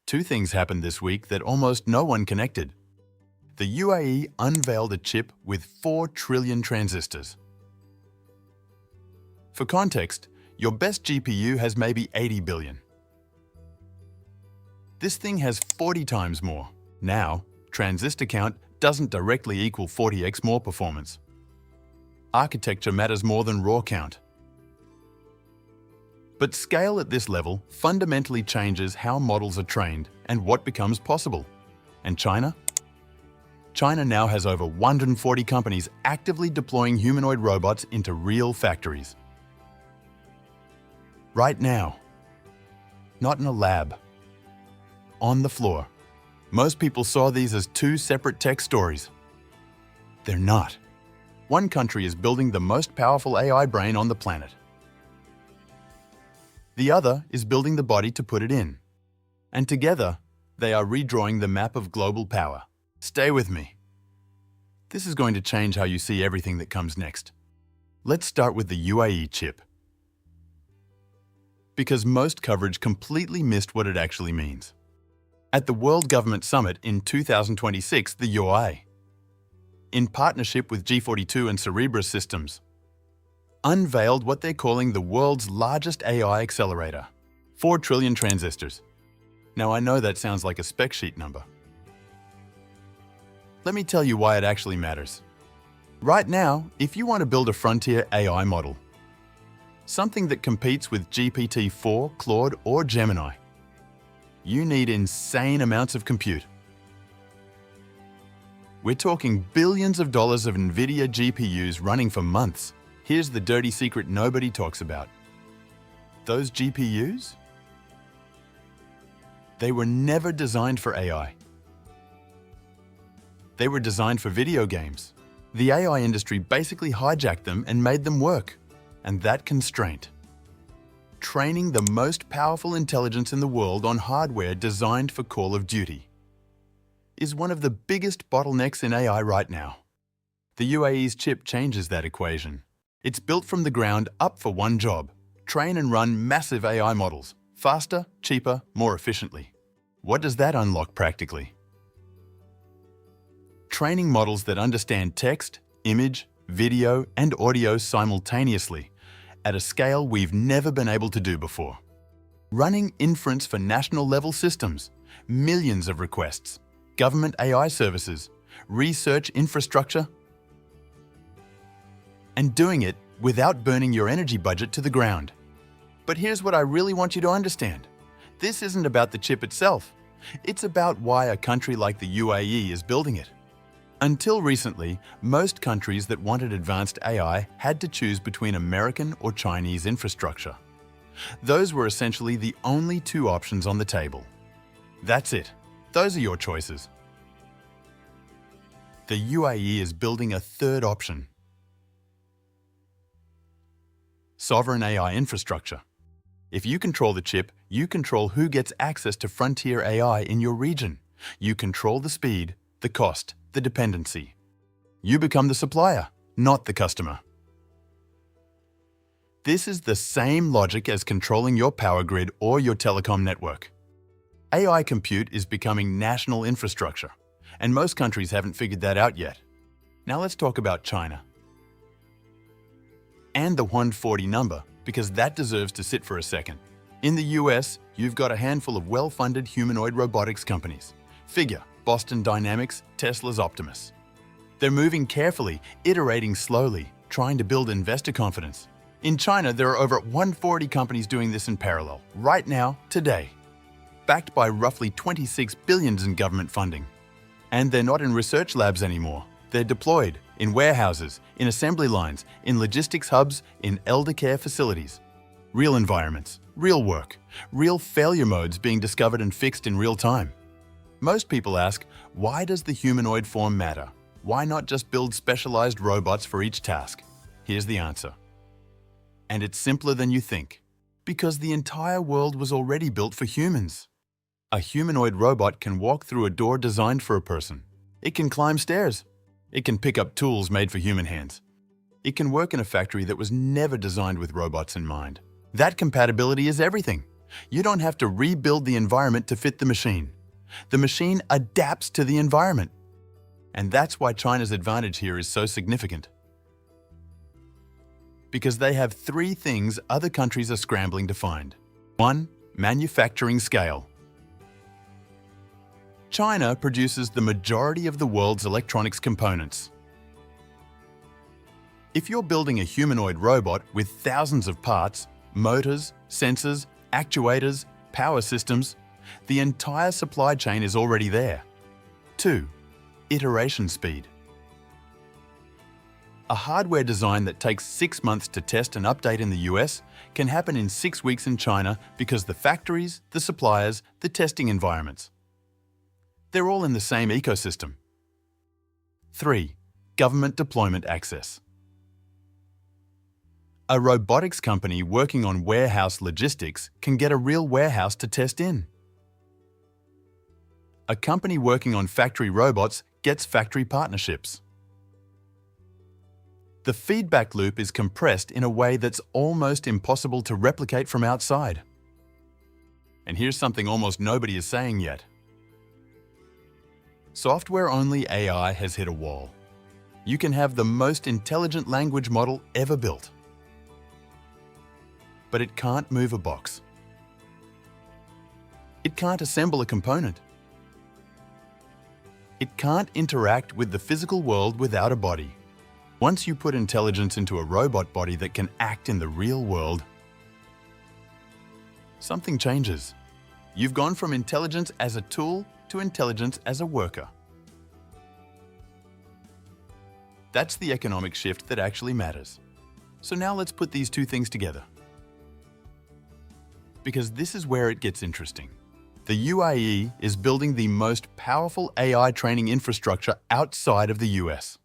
Two things happened this week that almost no one connected. The UAE unveiled a chip with 4 trillion transistors. For context, your best GPU has maybe 80 billion. This thing has 40 times more. Now, transistor count doesn't directly equal 40x more performance. Architecture matters more than raw count. But scale at this level fundamentally changes how models are trained and what becomes possible. And China? China now has over 140 companies actively deploying humanoid robots into real factories. Right now. Not in a lab. On the floor. Most people saw these as two separate tech stories. They're not. One country is building the most powerful AI brain on the planet. The other is building the body to put it in. And together, they are redrawing the map of global power. Stay with me. This is going to change how you see everything that comes next. Let's start with the UAE chip. Because most coverage completely missed what it actually means. At the World Government Summit in 2026, the UAE, in partnership with G42 and Cerebras systems, unveiled what they're calling the world's largest AI accelerator, 4 trillion transistors. Now I know that sounds like a spec sheet number. Let me tell you why it actually matters. Right now, if you want to build a frontier AI model, something that competes with GPT-4, Claude, or Gemini, you need insane amounts of compute. We're talking billions of dollars of NVIDIA GPUs running for months. Here's the dirty secret nobody talks about. Those GPUs? They were never designed for AI. They were designed for video games. The AI industry basically hijacked them and made them work. And that constraint, training the most powerful intelligence in the world on hardware designed for Call of Duty, is one of the biggest bottlenecks in AI right now. The UAE's chip changes that equation. It's built from the ground up for one job: train and run massive AI models, faster, cheaper, more efficiently. What does that unlock practically? Training models that understand text, image, video, and audio simultaneously at a scale we've never been able to do before. Running inference for national-level systems, millions of requests, government AI services, research infrastructure, and doing it without burning your energy budget to the ground. But here's what I really want you to understand. This isn't about the chip itself. It's about why a country like the UAE is building it. Until recently, most countries that wanted advanced AI had to choose between American or Chinese infrastructure. Those were essentially the only two options on the table. That's it. Those are your choices. The UAE is building a third option: sovereign AI infrastructure. If you control the chip, you control who gets access to frontier AI in your region. You control the speed, the cost, the dependency. You become the supplier, not the customer. This is the same logic as controlling your power grid or your telecom network. AI compute is becoming national infrastructure, and most countries haven't figured that out yet. Now let's talk about China. And the 140 number, because that deserves to sit for a second. In the US, you've got a handful of well-funded humanoid robotics companies. Figure, Boston Dynamics, Tesla's Optimus. They're moving carefully, iterating slowly, trying to build investor confidence. In China, there are over 140 companies doing this in parallel, right now, today, backed by roughly 26 billion in government funding. And they're not in research labs anymore. They're deployed in warehouses, in assembly lines, in logistics hubs, in elder care facilities. Real environments, real work, real failure modes being discovered and fixed in real time. Most people ask, why does the humanoid form matter? Why not just build specialized robots for each task? Here's the answer. And it's simpler than you think. Because the entire world was already built for humans. A humanoid robot can walk through a door designed for a person. It can climb stairs. It can pick up tools made for human hands. It can work in a factory that was never designed with robots in mind. That compatibility is everything. You don't have to rebuild the environment to fit the machine. The machine adapts to the environment. And that's why China's advantage here is so significant. Because they have three things other countries are scrambling to find. 1. Manufacturing scale. China produces the majority of the world's electronics components. If you're building a humanoid robot with thousands of parts, motors, sensors, actuators, power systems, the entire supply chain is already there. 2. Iteration speed. A hardware design that takes 6 months to test and update in the US can happen in 6 weeks in China because the factories, the suppliers, the testing environments. They're all in the same ecosystem. 3. Government deployment access. A robotics company working on warehouse logistics can get a real warehouse to test in. A company working on factory robots gets factory partnerships. The feedback loop is compressed in a way that's almost impossible to replicate from outside. And here's something almost nobody is saying yet. Software-only AI has hit a wall. You can have the most intelligent language model ever built. But it can't move a box. It can't assemble a component. It can't interact with the physical world without a body. Once you put intelligence into a robot body that can act in the real world, something changes. You've gone from intelligence as a tool to intelligence as a worker. That's the economic shift that actually matters. So now let's put these two things together. Because this is where it gets interesting. The UAE is building the most powerful AI training infrastructure outside of the US.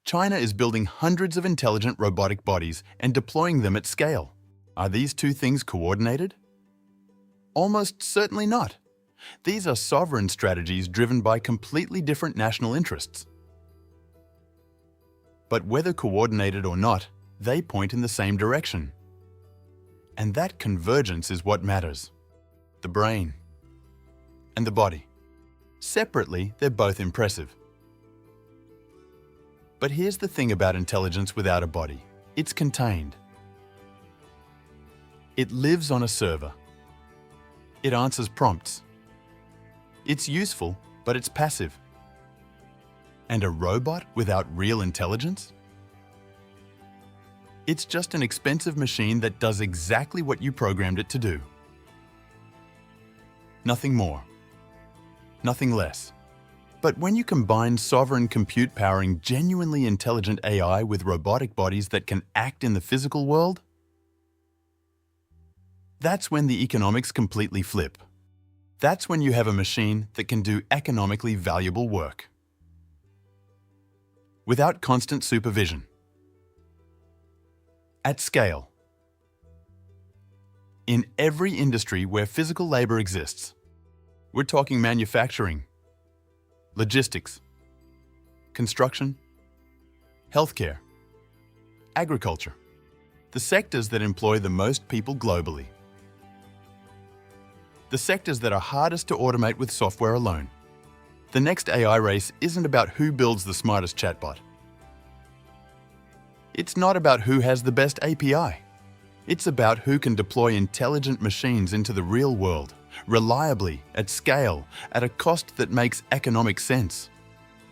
China is building hundreds of intelligent robotic bodies and deploying them at scale. Are these two things coordinated? Almost certainly not. These are sovereign strategies driven by completely different national interests. But whether coordinated or not, they point in the same direction. And that convergence is what matters. The brain and the body. Separately, they're both impressive. But here's the thing about intelligence without a body. It's contained. It lives on a server. It answers prompts. It's useful, but it's passive. And a robot without real intelligence? It's just an expensive machine that does exactly what you programmed it to do. Nothing more. Nothing less. But when you combine sovereign compute powering genuinely intelligent AI with robotic bodies that can act in the physical world, that's when the economics completely flip. That's when you have a machine that can do economically valuable work. Without constant supervision. At scale. In every industry where physical labor exists. We're talking manufacturing, logistics, construction, healthcare, agriculture, the sectors that employ the most people globally. The sectors that are hardest to automate with software alone. The next AI race isn't about who builds the smartest chatbot. It's not about who has the best API. It's about who can deploy intelligent machines into the real world, reliably, at scale, at a cost that makes economic sense.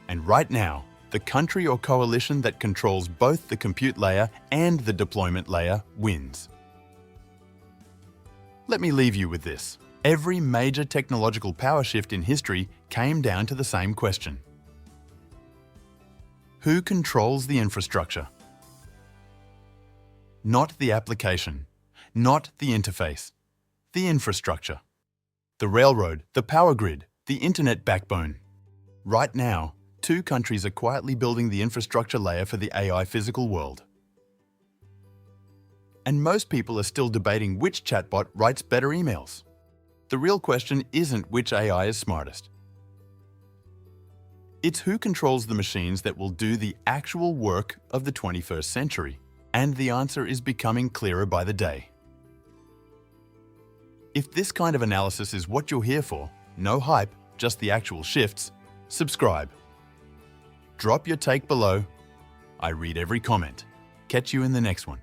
And right now, the country or coalition that controls both the compute layer and the deployment layer wins. Let me leave you with this. Every major technological power shift in history came down to the same question. Who controls the infrastructure? Not the application, not the interface, the infrastructure. The railroad, the power grid, the internet backbone. Right now, two countries are quietly building the infrastructure layer for the AI physical world. And most people are still debating which chatbot writes better emails. The real question isn't which AI is smartest. It's who controls the machines that will do the actual work of the 21st century. And the answer is becoming clearer by the day. If this kind of analysis is what you're here for, no hype, just the actual shifts, subscribe. Drop your take below. I read every comment. Catch you in the next one.